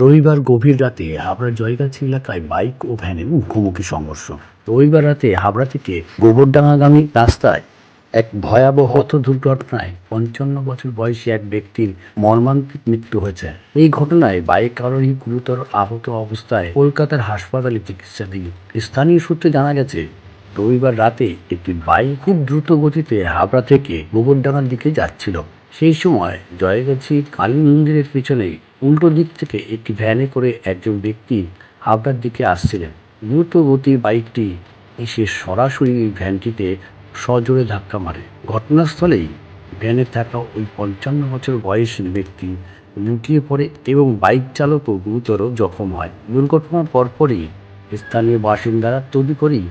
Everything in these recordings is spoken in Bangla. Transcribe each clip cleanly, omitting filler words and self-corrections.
রবিবার গভীর রাতে হাবড়ার জয়গাছি এলাকায় বাইক ও ভ্যানের মুখোমুখি সংঘর্ষ। রবিবার রাতে হাবড়া থেকে গোবরডাঙ্গাগামী রাস্তায় এক ভয়াবহ পথ দুর্ঘটনায় 55 বছর বয়সী এক ব্যক্তির মর্মান্তিক মৃত্যু হয়েছে। এই ঘটনায় বাইক আরোহী গুরুতর আহত অবস্থায় কলকাতার হাসপাতালে চিকিৎসাধীন। স্থানীয় সূত্রে জানা গেছে, রবিবার রাতে একটি বাইক খুব দ্রুত গতিতে হাবড়া থেকে গোবরডাঙ্গার দিকে যাচ্ছিল। সেই সময় জয়গাছি কালী মন্দিরের পিছনে উল্টো দিক থেকে একটি ভ্যানে করে একজন ব্যক্তি হাবড়ার দিকে আসছিলেন। দ্রুত গতির বাইকটি এসে সরাসরি ওই ভ্যানটিতে সজোরে ধাক্কা মারে। ঘটনাস্থলেই ভ্যানে থাকা ওই 55 বছর বয়সী ব্যক্তি লুটিয়ে পড়ে এবং বাইক চালকও গুরুতর জখম হয়। দুর্ঘটনার পরপরই স্থানীয় বাসিন্দারা তড়িঘড়ি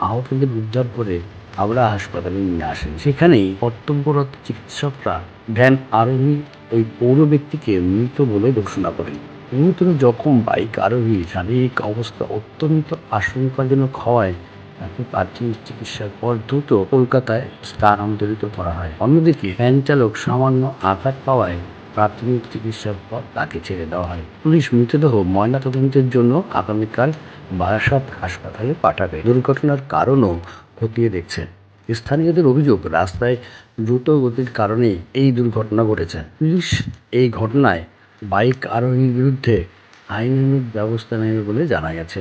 আহতদের উদ্ধার করে হাবড়া হাসপাতালে নিয়ে আসেন। সেখানেই কর্তব্যরত চিকিৎসকরা ভ্যান আরোহী ওই পৌর ব্যক্তিকে মৃত বলে ঘোষণা করেন। গুরুতর জখম বাইক আরোহীর শারীরিক অবস্থা অত্যন্ত আশঙ্কাজনক হওয়ায় তাকে প্রাথমিক চিকিৎসার পর দ্রুত কলকাতায় স্থানান্তরিত করা হয়। অন্যদিকে ভ্যান চালক সামান্য আঘাত পাওয়ায় প্রাথমিক চিকিৎসার পর তাকে ছেড়ে দেওয়া হয়। পুলিশ মৃতদেহ ময়নাতদন্তের জন্য আগামীকাল বারাসাত হাসপাতালে পাঠাবে। দুর্ঘটনার কারণও খতিয়ে দেখছে। স্থানীয়দের অভিযোগ, রাস্তায় দ্রুত গতির কারণে এই দুর্ঘটনা ঘটেছে। পুলিশ এই ঘটনায় বাইক আরোহীর বিরুদ্ধে আইনানুগ ব্যবস্থা নেবে বলে জানা গেছে।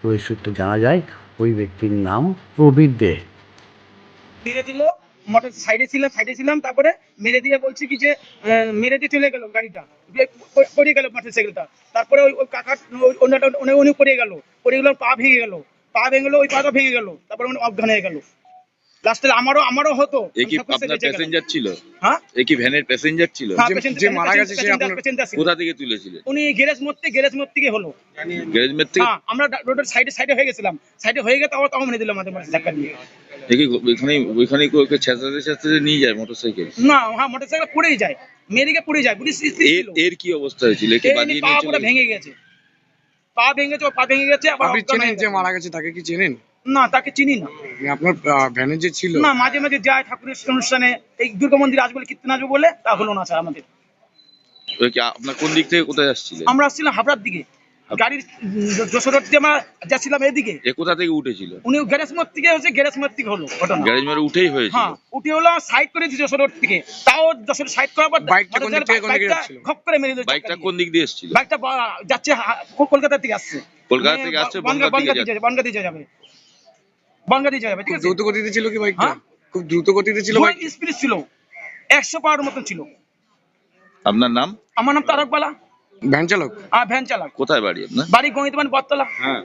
পুলিশ সূত্রে জানা যায়, ওই ব্যক্তির নাম প্রবীর দে। মেরে দিল, মোটর সাইডে ছিলাম, তারপরে মেরে দিয়ে বলছি কি যে মেরে দিয়ে চলে গেল গাড়িটা, পড়ে গেল মোটর সাইকেলটা। তারপরে ওই কাকার উনি পড়ে গেল, পা ভেঙে গেল, ওই পাটা ভেঙে গেল, তারপরে উনি অজ্ঞান হয়ে গেল। লাস্টে আমারও হতো। একই আপনার প্যাসেঞ্জার ছিল? হ্যাঁ, একই ভ্যানের প্যাসেঞ্জার ছিল? যে মারা গেছে সে আপনার কোথা থেকে তুলেছিলেন? উনি গ্যারেজ মোড় থেকে হলো। গ্যারেজ মেট থেকে? হ্যাঁ, আমরা রোডের সাইডে হয়ে গেছিলাম, সাইডে হয়ে গিয়ে তখন মেরে দিল আমাদের ধাক্কা দিয়ে। ওইখানে ওকে ছেঁচড়াতে নিয়ে যায় মোটরসাইকেল? না, হ্যাঁ, মোটরসাইকেল পড়েই যায়, মেয়েদিকে পড়ে যায়। এর কি অবস্থা হয়েছিল? কি বাজিয়ে পা নিয়ে পুরো ভেঙে গেছে, পা ভেঙে গেছে। আপনি চেনেন যে মারা গেছে তাকে? কি চেনেন? না, তাকে চিনি না। আপনার ভ্যানে যে ছিল? না, মাঝে মাঝে যায় ঠাকুরের অনুষ্ঠানে, এই দুর্গা মন্দির আসবে বলে, কীর্তন আসবে বলে, তা হলো না স্যার আমাদের। আপনার কোন দিক থেকে কোথায় আসছিলেন? আমরা আসছিলাম হাবড়ার দিকে, গাড়ির যশোর রোড দিয়ে আমরা যাচ্ছিলাম এদিকে। কোথা থেকে উঠেছিল উনি গ্যারেজ মোড় থেকে হলো ঘটনা। গ্যারেজ মেরে উঠেই হয়েছিল? হ্যাঁ, উঠে হলো সাইড করে দিয়েছে যশোর রোড থেকে, তাও যশোর সাইড করার পর বাইকটা কোন দিক থেকে কোন দিকে যাচ্ছিল? খপ করে মেরে দিল। বাইকটা কোন দিক দিয়ে এসেছিল? বাইকটা যাচ্ছে কলকাতা থেকে আসছে। কলকাতা থেকে আসছে বনগাঁ দিয়ে যাবে। ঠিক আছে। দ্রুত গতিতে ছিল কি বাইকটা? হ্যাঁ? খুব দ্রুত গতিতে ছিল বাইক? স্পিড ছিল, 100 পাওয়ার মতন ছিল। আপনার নাম? আমার নাম তারক বালা। ভ্যান চালক? ভ্যান চালক। কোথায় বাড়ি আপনার? বাড়ি গণিতবান বটতলা। হ্যাঁ।